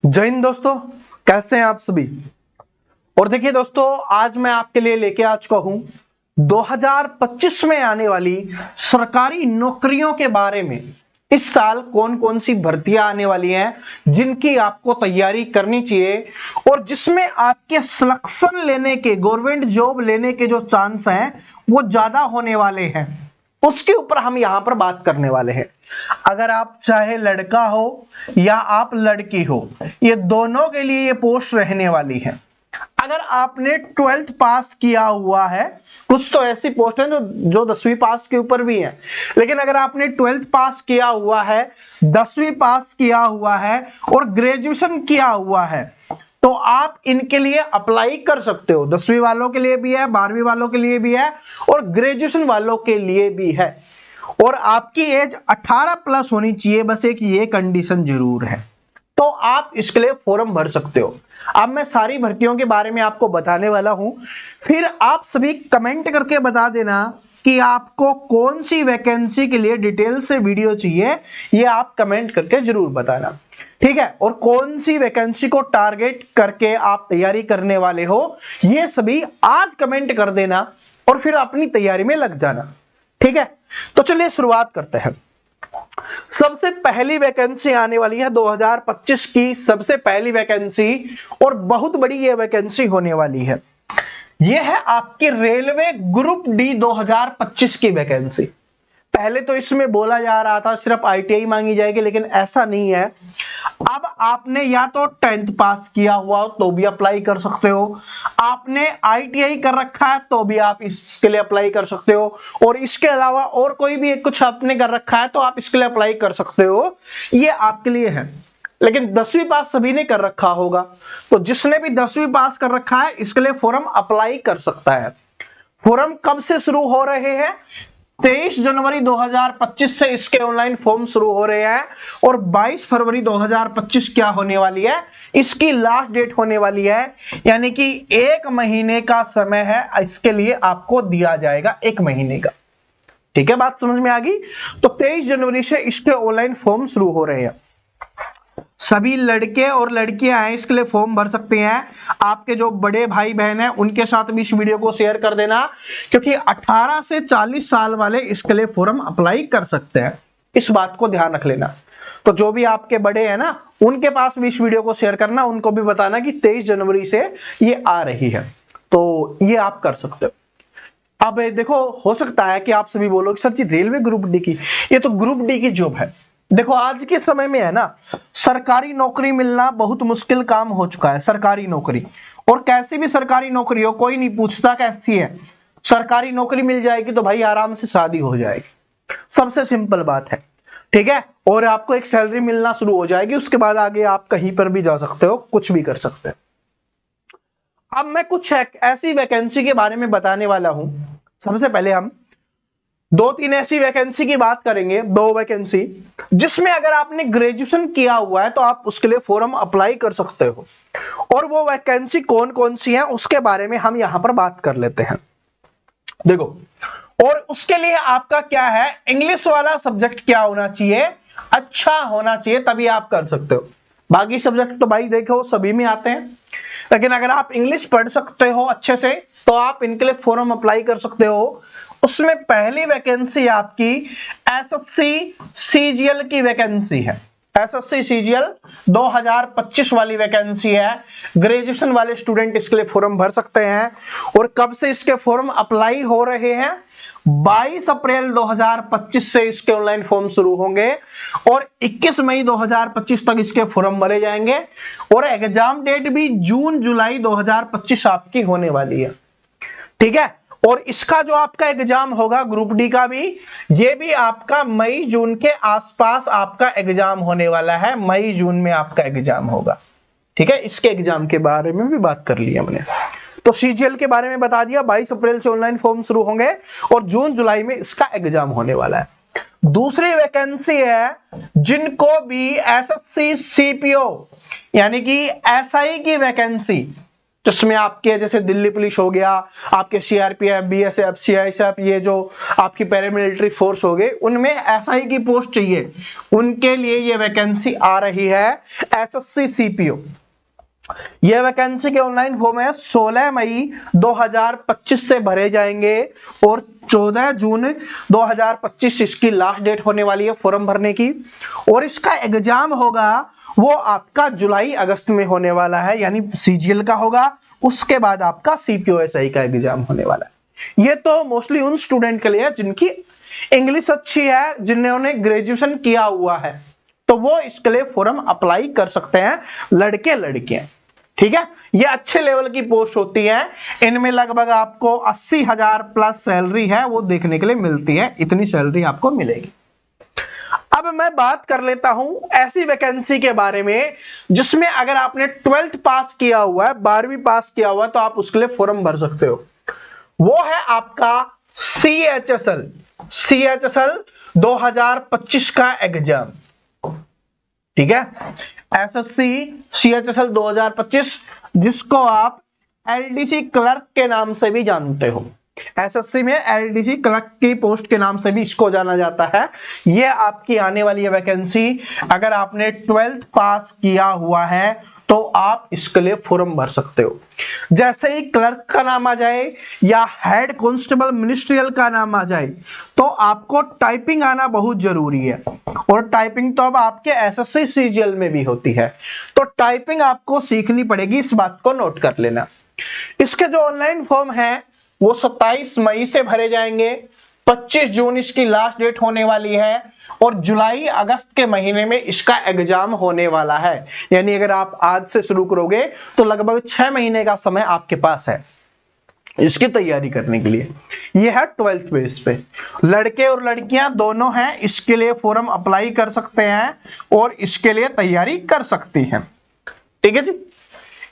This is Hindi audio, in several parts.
जय हिंद दोस्तों, कैसे हैं आप सभी। और देखिए दोस्तों, आज मैं आपके लिए लेके आ चुका हूं 2025 में आने वाली सरकारी नौकरियों के बारे में। इस साल कौन कौन सी भर्तियां आने वाली हैं जिनकी आपको तैयारी करनी चाहिए और जिसमें आपके सिलेक्शन लेने के, गवर्नमेंट जॉब लेने के जो चांस हैं वो ज्यादा होने वाले हैं, उसके ऊपर हम यहां पर बात करने वाले हैं। अगर आप चाहे लड़का हो या आप लड़की हो, ये दोनों के लिए ये पोस्ट रहने वाली है। अगर आपने 12th पास किया हुआ है, कुछ तो ऐसी पोस्ट है जो 10वीं पास के ऊपर भी है, लेकिन अगर आपने 12th पास किया हुआ है, 10वीं पास किया हुआ है और ग्रेजुएशन किया हुआ है, तो आप इनके लिए अप्लाई कर सकते हो। 10वीं वालों के लिए भी है, 12वीं वालों के लिए भी है और ग्रेजुएशन वालों के लिए भी है। और आपकी एज 18 प्लस होनी चाहिए, बस एक ये कंडीशन जरूर है, तो आप इसके लिए फॉर्म भर सकते हो। अब मैं सारी भर्तियों के बारे में आपको बताने वाला हूं, फिर आप सभी कमेंट करके बता देना कि आपको कौन सी वैकेंसी के लिए डिटेल से वीडियो चाहिए, ये आप कमेंट करके जरूर बताना, ठीक है। और कौन सी वैकेंसी को टारगेट करके आप तैयारी करने वाले हो, ये सभी आज कमेंट कर देना और फिर अपनी तैयारी में लग जाना, ठीक है। तो चलिए शुरुआत करते हैं। सबसे पहली वैकेंसी आने वाली है 2025 की सबसे पहली वैकेंसी, और बहुत बड़ी ये वैकेंसी होने वाली है। ये है आपकी रेलवे ग्रुप डी 2025 की वैकेंसी। पहले तो इसमें बोला जा रहा था सिर्फ आईटीआई मांगी जाएगी, लेकिन ऐसा नहीं है। अब आपने या तो 10th पास किया हुआ हो तो भी अप्लाई कर सकते हो, आपने आईटीआई कर रखा है तो भी आप इसके लिए अप्लाई कर सकते हो, और इसके अलावा और कोई भी कुछ आपने कर रखा है तो आप इसके लिए अप्लाई कर सकते हो, ये आपके लिए है। लेकिन 10वीं पास सभी ने कर रखा होगा, तो जिसने भी 10वीं पास कर रखा है इसके लिए फॉर्म अप्लाई कर सकता है। फॉर्म कब से शुरू हो रहे हैं? 23 जनवरी 2025 से इसके ऑनलाइन फॉर्म शुरू हो रहे हैं और 22 फरवरी 2025 क्या होने वाली है, इसकी लास्ट डेट होने वाली है। यानी कि 1 महीने का समय है इसके लिए आपको दिया जाएगा, 1 महीने का, ठीक है। बात समझ में आ गई। तो 23 जनवरी से इसके ऑनलाइन फॉर्म शुरू हो रहे हैं। सभी लड़के और लड़कियां हैं इसके लिए फॉर्म भर सकते हैं। आपके जो बड़े भाई बहन हैं उनके साथ भी इस वीडियो को शेयर कर देना, क्योंकि 18 से 40 साल वाले इसके लिए फॉर्म अप्लाई कर सकते हैं, इस बात को ध्यान रख लेना। तो जो भी आपके बड़े हैं ना, उनके पास भी इस वीडियो को शेयर करना, उनको भी बताना कि 23 जनवरी से ये आ रही है, तो ये आप कर सकते हो। अब देखो, हो सकता है कि आप सभी बोलो कि सर जी रेलवे ग्रुप डी की, ये तो ग्रुप डी की जॉब है। देखो आज के समय में है ना, सरकारी नौकरी मिलना बहुत मुश्किल काम हो चुका है। सरकारी नौकरी, और कैसी भी सरकारी नौकरी हो, कोई नहीं पूछता कैसी है। सरकारी नौकरी मिल जाएगी तो भाई आराम से शादी हो जाएगी, सबसे सिंपल बात है, ठीक है। और आपको एक सैलरी मिलना शुरू हो जाएगी, उसके बाद आगे आप कहीं पर भी जा सकते हो, कुछ भी कर सकते हो। अब मैं कुछ ऐसी वैकेंसी के बारे में बताने वाला हूं। सबसे पहले हम 2-3 ऐसी वैकेंसी की बात करेंगे, 2 वैकेंसी जिसमें अगर आपने ग्रेजुएशन किया हुआ है तो आप उसके लिए फॉर्म अप्लाई कर सकते हो, और वो वैकेंसी कौन कौन सी है उसके बारे में हम यहां पर बात कर लेते हैं। देखो, और उसके लिए आपका क्या है, इंग्लिश वाला सब्जेक्ट क्या होना चाहिए, अच्छा होना चाहिए, तभी आप कर सकते हो। बाकी सब्जेक्ट तो भाई देखो सभी में आते हैं, लेकिन अगर आप इंग्लिश पढ़ सकते हो अच्छे से तो आप इनके लिए फॉर्म अप्लाई कर सकते हो। उसमें पहली वैकेंसी आपकी एसएससी सीजीएल की वैकेंसी है। एसएससी सीजीएल 2025 वाली वैकेंसी है। ग्रेजुएशन वाले स्टूडेंट इसके लिए फॉर्म भर सकते हैं। और कब से इसके फॉर्म अप्लाई हो रहे हैं? 22 अप्रैल 2025 से इसके ऑनलाइन फॉर्म शुरू होंगे और 21 मई 2025 तक इसके फॉर्म भरे जाएंगे, और एग्जाम डेट भी जून जुलाई 2025 आपकी होने वाली है, ठीक है। और इसका जो आपका एग्जाम होगा ग्रुप डी का भी, ये भी आपका मई जून के आसपास आपका एग्जाम होने वाला है। मई जून में आपका एग्जाम होगा, ठीक है। इसके एग्जाम के बारे में भी बात कर ली हमने। तो सीजीएल के बारे में बता दिया, 22 अप्रैल से ऑनलाइन फॉर्म शुरू होंगे और जून जुलाई में इसका एग्जाम होने वाला है। दूसरी वैकेंसी है जिनको भी एसएससी सीपीओ यानी कि एसआई की वैकेंसी, जिसमें आपके जैसे दिल्ली पुलिस हो गया, आपके सीआरपीएफ, बीएसएफ, सीआईएसएफ, ये जो आपकी पैरामिलिट्री फोर्स हो गए, उनमें एसआई की पोस्ट चाहिए, उनके लिए ये वैकेंसी आ रही है एसएससी सीपीओ। ये वैकेंसी के ऑनलाइन फॉर्म है 16 मई 2025 से भरे जाएंगे और 14 जून 2025 इसकी लास्ट डेट होने वाली है फॉर्म भरने की। और इसका एग्जाम होगा वो आपका जुलाई अगस्त में होने वाला है, यानी सीजीएल का होगा, उसके बाद आपका सीपीओएसआई का एग्जाम होने वाला है। ये तो मोस्टली उन स्टूडेंट के लिए है जिनकी इंग्लिश अच्छी है, जिन्होंने ग्रेजुएशन किया हुआ है, तो वो इसके लिए फॉर्म अप्लाई कर सकते हैं, लड़के लड़कियां। ठीक है, ये अच्छे लेवल की पोस्ट होती है, इनमें लगभग आपको 80,000 प्लस सैलरी है वो देखने के लिए मिलती है, इतनी सैलरी आपको मिलेगी। अब मैं बात कर लेता हूं ऐसी वैकेंसी के बारे में जिसमें अगर आपने 12th पास किया हुआ है, 12वीं पास किया हुआ है, तो आप उसके लिए फॉर्म भर सकते हो। वो है आपका सीएचएसएल 2025 का एग्जाम। ठीक है, एसएससी सीएचएसएल 2025, जिसको आप एलडीसी क्लर्क के नाम से भी जानते हो। एसएससी में एलडीसी क्लर्क की पोस्ट के नाम से भी इसको जाना जाता है। ये आपकी आने वाली है वैकेंसी। अगर आपने 12th पास किया हुआ है तो आप इसके लिए फॉर्म भर सकते हो। जैसे ही क्लर्क का नाम आ जाए या हेड कांस्टेबल मिनिस्ट्रियल का नाम आ जाए तो आपको टाइपिंग आना बहुत जरूरी है, और टाइपिंग तो अब आपके एसएससी सीजीएल में भी होती है, तो टाइपिंग आपको सीखनी पड़ेगी, इस बात को नोट कर लेना। इसके जो ऑनलाइन फॉर्म है वो 27 मई से भरे जाएंगे, 25 जून इसकी लास्ट डेट होने वाली है, और जुलाई अगस्त के महीने में इसका एग्जाम होने वाला है। यानी अगर आप आज से शुरू करोगे तो लगभग 6 महीने का समय आपके पास है इसकी तैयारी करने के लिए। यह है 12th बेस पे, लड़के और लड़कियां दोनों हैं, इसके लिए फॉर्म अप्लाई कर सकते हैं और इसके लिए तैयारी कर सकती हैं। ठीक है जी।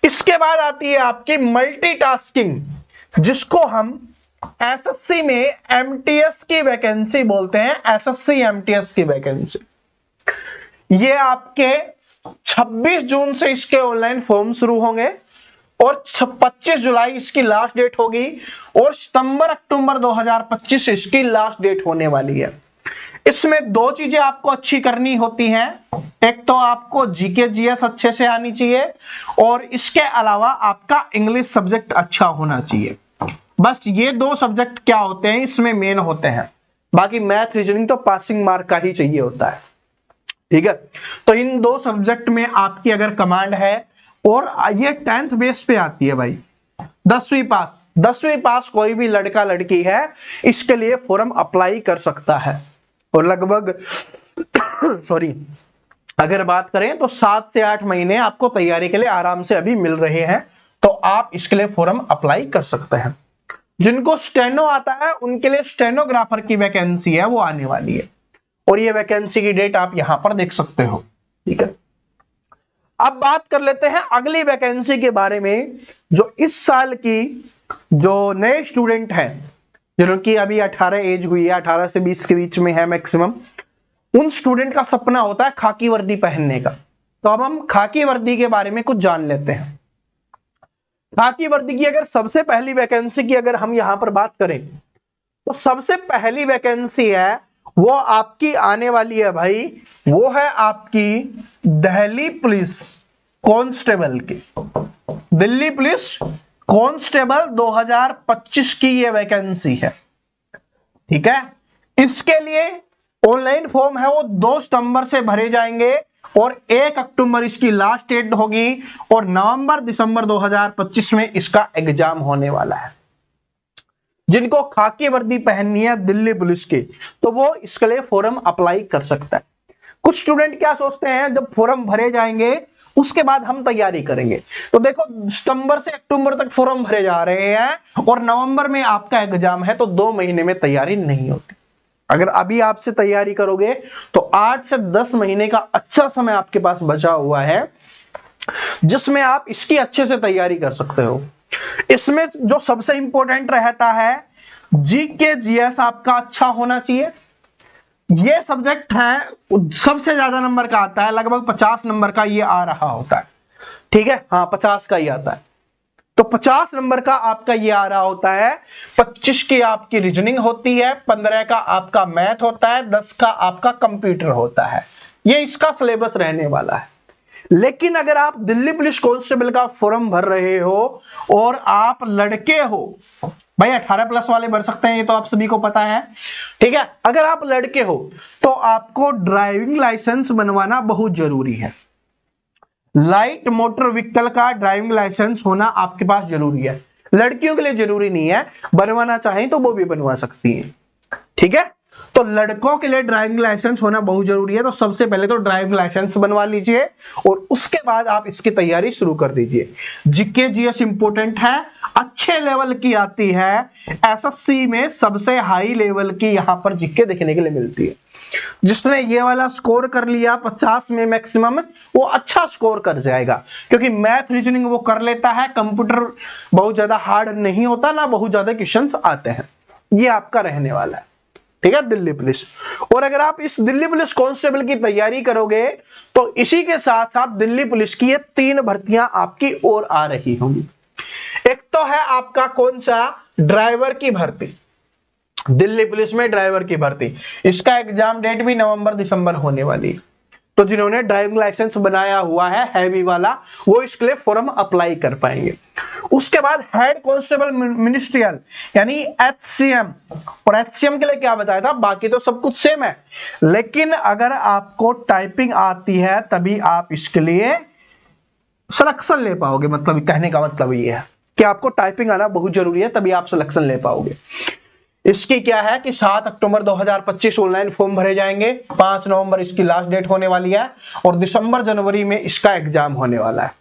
इसके बाद आती है आपकी मल्टीटास्किंग, जिसको हम एसएससी में एमटीएस की वैकेंसी बोलते हैं। एसएससी एमटीएस की वैकेंसी ये आपके 26 जून से इसके ऑनलाइन फॉर्म शुरू होंगे और 25 जुलाई इसकी लास्ट डेट होगी, और सितंबर अक्टूबर 2025 इसकी लास्ट डेट होने वाली है। इसमें 2 चीजें आपको अच्छी करनी होती हैं, एक तो आपको जीके जीएस अच्छे से आनी चाहिए, और इसके अलावा आपका इंग्लिश सब्जेक्ट अच्छा होना चाहिए। बस ये 2 सब्जेक्ट क्या होते हैं इसमें मेन होते हैं, बाकी मैथ रीजनिंग तो पासिंग मार्क का ही चाहिए होता है। ठीक है, तो इन 2 सब्जेक्ट में आपकी अगर कमांड है, और ये 10th बेस पे आती है भाई, 10वीं पास कोई भी लड़का लड़की है इसके लिए फॉर्म अप्लाई कर सकता है, और लगभग अगर बात करें तो 7 से 8 महीने आपको तैयारी के लिए आराम से अभी मिल रहे हैं, तो आप इसके लिए फॉर्म अप्लाई कर सकते हैं। जिनको स्टेनो आता है उनके लिए स्टेनोग्राफर की वैकेंसी है वो आने वाली है, और ये वैकेंसी की डेट आप यहां पर देख सकते हो। ठीक है, अब बात कर लेते हैं अगली वैकेंसी के बारे में, जो इस साल की जो नए स्टूडेंट हैं, जिनकी अभी 18 एज हुई है, 18 से 20 के बीच में है मैक्सिमम, उन स्टूडेंट का सपना होता है खाकी वर्दी पहनने का। तो अब हम खाकी वर्दी के बारे में कुछ जान लेते हैं। खाकी वर्दी की अगर सबसे पहली वैकेंसी की अगर हम यहां पर बात करें तो सबसे पहली वैकेंसी है वो आपकी आने वाली है भाई, वो है आपकी दिल्ली पुलिस कांस्टेबल की। दिल्ली पुलिस कांस्टेबल 2025 की ये वैकेंसी है। ठीक है, इसके लिए ऑनलाइन फॉर्म है वो 2 सितंबर से भरे जाएंगे, और 1 अक्टूबर इसकी लास्ट डेट होगी, और नवंबर दिसंबर 2025 में इसका एग्जाम होने वाला है। जिनको खाकी वर्दी पहननी है दिल्ली पुलिस की, तो वो इसके लिए फॉर्म अप्लाई कर सकता है। कुछ स्टूडेंट क्या सोचते हैं, जब फॉर्म भरे जाएंगे उसके बाद हम तैयारी करेंगे, तो देखो सितंबर से अक्टूबर तक फॉर्म भरे जा रहे हैं और नवंबर में आपका एग्जाम है, तो 2 महीने में तैयारी नहीं होती। अगर अभी आपसे तैयारी करोगे तो 8 से 10 महीने का अच्छा समय आपके पास बचा हुआ है, जिसमें आप इसकी अच्छे से तैयारी कर सकते हो। इसमें जो सबसे इंपॉर्टेंट रहता है, जीके जीएस आपका अच्छा होना चाहिए। ये सब्जेक्ट है सबसे ज्यादा नंबर का आता है, लगभग 50 नंबर का ये आ रहा होता है। ठीक है, हाँ 50 का ही आता है। तो 50 नंबर का आपका ये आ रहा होता है, 25 की आपकी रीजनिंग होती है, 15 का आपका मैथ होता है, 10 का आपका कंप्यूटर होता है। ये इसका सिलेबस रहने वाला है। लेकिन अगर आप दिल्ली पुलिस कांस्टेबल का फॉर्म भर रहे हो और आप लड़के हो, भाई 18+ वाले भर सकते हैं, ये तो आप सभी को पता है, ठीक है। अगर आप लड़के हो तो आपको ड्राइविंग लाइसेंस बनवाना बहुत जरूरी है। लाइट मोटर व्हीकल का ड्राइविंग लाइसेंस होना आपके पास जरूरी है। लड़कियों के लिए जरूरी नहीं है, बनवाना चाहें तो वो भी बनवा सकती हैं, ठीक है। तो लड़कों के लिए ड्राइविंग लाइसेंस होना बहुत जरूरी है। तो सबसे पहले तो ड्राइविंग लाइसेंस बनवा लीजिए और उसके बाद आप इसकी तैयारी शुरू कर दीजिए। जीके जीएस इंपोर्टेंट है, अच्छे लेवल की आती है। एसएससी में सबसे हाई लेवल की यहां पर जीके देखने के लिए मिलती है। जिसने ये वाला स्कोर कर लिया 50 में मैक्सिमम, वो अच्छा स्कोर कर जाएगा, क्योंकि मैथ रीजनिंग वो कर लेता है। कंप्यूटर बहुत ज्यादा हार्ड नहीं होता, ना बहुत ज्यादा क्वेश्चंस आते हैं। ये आपका रहने वाला है, ठीक है, दिल्ली पुलिस। और अगर आप इस दिल्ली पुलिस कांस्टेबल की तैयारी करोगे तो इसी के साथ साथ दिल्ली पुलिस की ये 3 भर्तियां आपकी और आ रही होंगी। एक तो है आपका कौन सा, ड्राइवर की भर्ती, दिल्ली पुलिस में ड्राइवर की भर्ती। इसका एग्जाम डेट भी नवंबर दिसंबर होने वाली है। तो जिन्होंने ड्राइविंग लाइसेंस बनाया हुआ है हैवी वाला, वो इसके लिए फॉर्म अप्लाई कर पाएंगे। उसके बाद हेड कांस्टेबल मिनिस्ट्रियल यानी एचसीएम, और एचसीएम के लिए क्या बताया था, बाकी तो सब कुछ सेम है, लेकिन अगर आपको टाइपिंग आती है तभी आप इसके लिए सिलेक्शन ले पाओगे। मतलब कहने का मतलब ये है कि आपको टाइपिंग आना बहुत जरूरी है, तभी आप सिलेक्शन ले पाओगे। इसकी क्या है कि 7 अक्टूबर 2025 ऑनलाइन फॉर्म भरे जाएंगे, 5 नवंबर इसकी लास्ट डेट होने वाली है और दिसंबर जनवरी में इसका एग्जाम होने वाला है।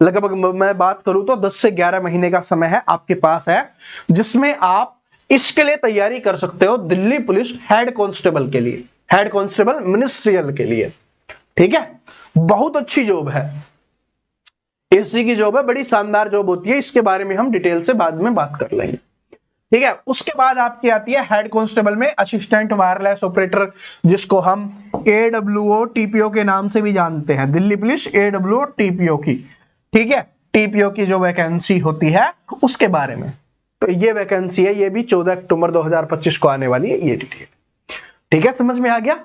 लगभग मैं बात करूं तो 10 से 11 महीने का समय है आपके पास है, जिसमें आप इसके लिए तैयारी कर सकते हो दिल्ली पुलिस हेड कांस्टेबल के लिए, हेड कांस्टेबल मिनिस्ट्रियल के लिए, ठीक है। बहुत अच्छी जॉब है, एससी की जॉब है, बड़ी शानदार जॉब होती है। इसके बारे में हम डिटेल से बाद में बात कर लेंगे, ठीक है। उसके बाद आपकी आती है हेड कांस्टेबल में असिस्टेंट वायरलेस ऑपरेटर, जिसको हम एडब्ल्यूओ टीपीओ के नाम से भी जानते हैं, दिल्ली पुलिस एडब्ल्यूओ टीपीओ की, ठीक है। टीपीओ की जो वैकेंसी होती है उसके बारे में, तो ये वैकेंसी है, ये भी 14 अक्टूबर 2025 को आने वाली है, ये डिटेल, ठीक है, समझ में आ गया।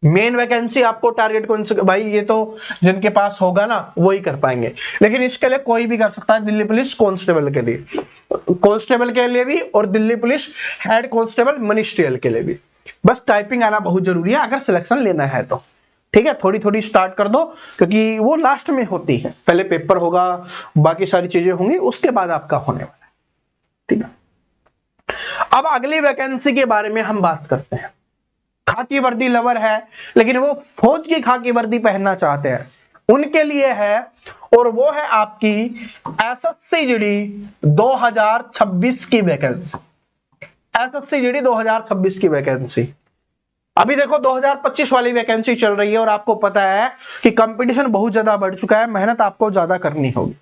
मेन वैकेंसी आपको टारगेट कौन से, भाई ये तो जिनके पास होगा ना वही कर पाएंगे, लेकिन इसके लिए कोई भी कर सकता है, दिल्ली पुलिस कांस्टेबल के लिए, कांस्टेबल के लिए भी और Delhi police head constable ministerial के लिए भी। बस टाइपिंग आना बहुत जरूरी है अगर सिलेक्शन लेना है तो, ठीक है। थोड़ी थोड़ी स्टार्ट कर दो, क्योंकि वो लास्ट में होती है, पहले पेपर होगा, बाकी सारी चीजें होंगी, उसके बाद आपका होने वाला है, ठीक है। अब अगली वैकेंसी के बारे में हम बात करते हैं। खाकी वर्दी लवर है, लेकिन वो फौज की खाकी वर्दी पहनना चाहते हैं, उनके लिए है, और वो है आपकी एसएससी जीडी 2026 की वैकेंसी, एसएससी जीडी 2026 की वैकेंसी। अभी देखो 2025 वाली वैकेंसी चल रही है और आपको पता है कि कंपटीशन बहुत ज्यादा बढ़ चुका है, मेहनत आपको ज्यादा करनी होगी।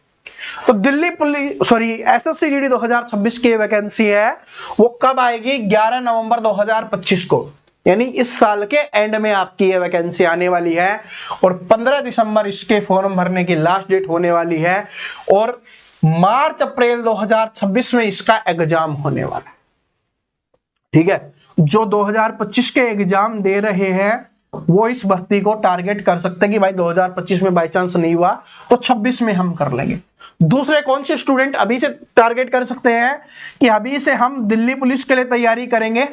तो दिल्ली पुलिस एसएससी जीडी 2026 की वैकेंसी है, वो कब आएगी, 11 नवंबर 2025 को, यानी इस साल के एंड में आपकी ये वैकेंसी आने वाली है, और 15 दिसंबर इसके फॉर्म भरने की लास्ट डेट होने वाली है, और मार्च अप्रैल 2026 में इसका एग्जाम होने वाला है, ठीक है। जो 2025 के एग्जाम दे रहे हैं वो इस भर्ती को टारगेट कर सकते हैं कि भाई 2025 में बाई चांस नहीं हुआ तो 26 में हम कर लेंगे। दूसरे कौन से स्टूडेंट अभी से टारगेट कर सकते हैं कि अभी से हम दिल्ली पुलिस के लिए तैयारी करेंगे,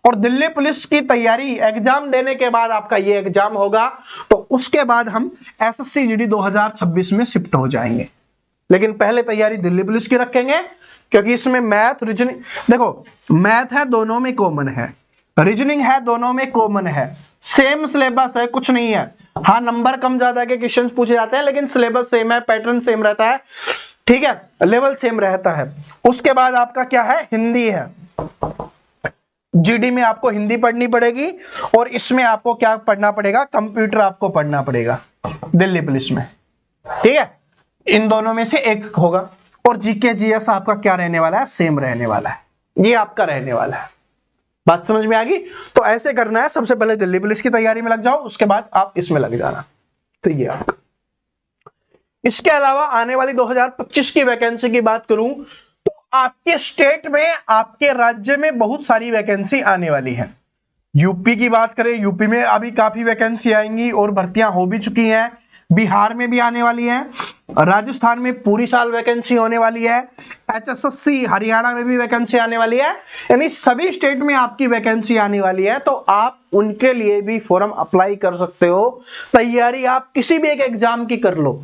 और दिल्ली पुलिस की तैयारी एग्जाम देने के बाद आपका ये एग्जाम होगा, तो उसके बाद हम एसएससी जीडी 2026 में शिफ्ट हो जाएंगे। लेकिन पहले तैयारी दिल्ली पुलिस की रखेंगे, क्योंकि इसमें मैथ रीजनिंग, देखो मैथ है दोनों में कॉमन है, रीजनिंग है दोनों में कॉमन है, सेम सिलेबस है, कुछ नहीं है। हाँ नंबर कम ज्यादा के क्वेश्चंस पूछे जाते हैं, लेकिन सिलेबस सेम है, पैटर्न सेम रहता है, ठीक है, लेवल सेम रहता है। उसके बाद आपका क्या है, हिंदी है, जीडी में आपको हिंदी पढ़नी पड़ेगी, और इसमें आपको क्या पढ़ना पड़ेगा, कंप्यूटर आपको पढ़ना पड़ेगा दिल्ली पुलिस में, ठीक है। इन दोनों में से एक होगा, और जीके जीएस आपका क्या रहने वाला है, सेम रहने वाला है, ये आपका रहने वाला है। बात समझ में आ गई। तो ऐसे करना है, सबसे पहले दिल्ली पुलिस की तैयारी में लग जाओ, उसके बाद आप इसमें लग जाना। तो ये आपका इसके अलावा आने वाली 2025 की वैकेंसी की बात करूं तो आपके स्टेट में, आपके राज्य में बहुत सारी वैकेंसी आने वाली है। यूपी की बात करें, यूपी में अभी काफी वैकेंसी आएंगी और भर्तियां हो भी चुकी हैं। बिहार में भी आने वाली है, राजस्थान में पूरी साल वैकेंसी होने वाली है, HSSC हरियाणा में भी वैकेंसी आने वाली है, यानी सभी स्टेट में आपकी वैकेंसी आने वाली है। तो आप उनके लिए भी फॉर्म अप्लाई कर सकते हो। तैयारी आप किसी भी एक एग्जाम की कर लो।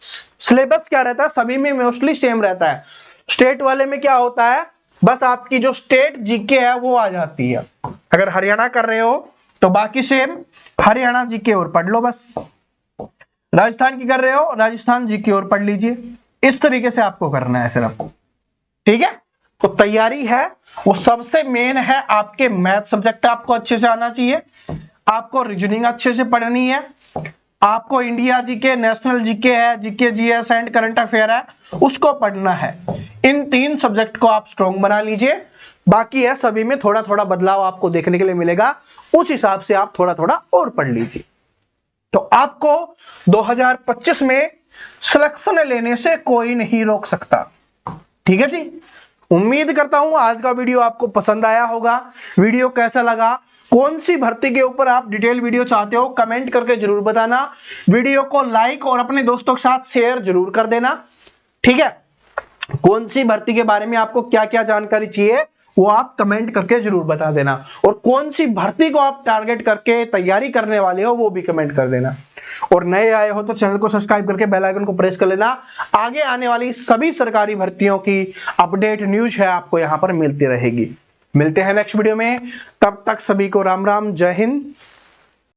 सिलेबस क्या रहता है, सभी में मोस्टली सेम रहता है। स्टेट वाले में क्या होता है, बस आपकी जो स्टेट जीके है वो आ जाती है। अगर हरियाणा कर रहे हो तो बाकी सेम हरियाणा जीके और पढ़ लो बस। राजस्थान की कर रहे हो, राजस्थान जीके और पढ़ लीजिए। इस तरीके से आपको करना है सिर्फ, ठीक है। तो तैयारी है वो सबसे मेन है, आपके मैथ सब्जेक्ट आपको अच्छे से आना चाहिए, आपको रीजनिंग अच्छे से पढ़नी है, आपको इंडिया जीके, नेशनल जीके है, GK GS and current affair है, उसको पढ़ना है। इन 3 सब्जेक्ट को आप स्ट्रॉन्ग बना लीजिए। बाकी है सभी में थोड़ा थोड़ा बदलाव आपको देखने के लिए मिलेगा, उस हिसाब से आप थोड़ा थोड़ा और पढ़ लीजिए। तो आपको 2025 में सिलेक्शन लेने से कोई नहीं रोक सकता, ठीक है जी। उम्मीद करता हूं आज का वीडियो आपको पसंद आया होगा। वीडियो कैसा लगा, कौन सी भर्ती के ऊपर आप डिटेल वीडियो चाहते हो, कमेंट करके जरूर बताना। वीडियो को लाइक और अपने दोस्तों के साथ शेयर जरूर कर देना, ठीक है। कौन सी भर्ती के बारे में आपको क्या क्या जानकारी चाहिए वो आप कमेंट करके जरूर बता देना, और कौन सी भर्ती को आप टारगेट करके तैयारी करने वाले हो वो भी कमेंट कर देना। और नए आए हो तो चैनल को सब्सक्राइब करके बेल आइकन को प्रेस कर लेना। आगे आने वाली सभी सरकारी भर्तियों की अपडेट न्यूज है आपको यहां पर मिलती रहेगी। मिलते हैं नेक्स्ट वीडियो में, तब तक सभी को राम राम, जय हिंद।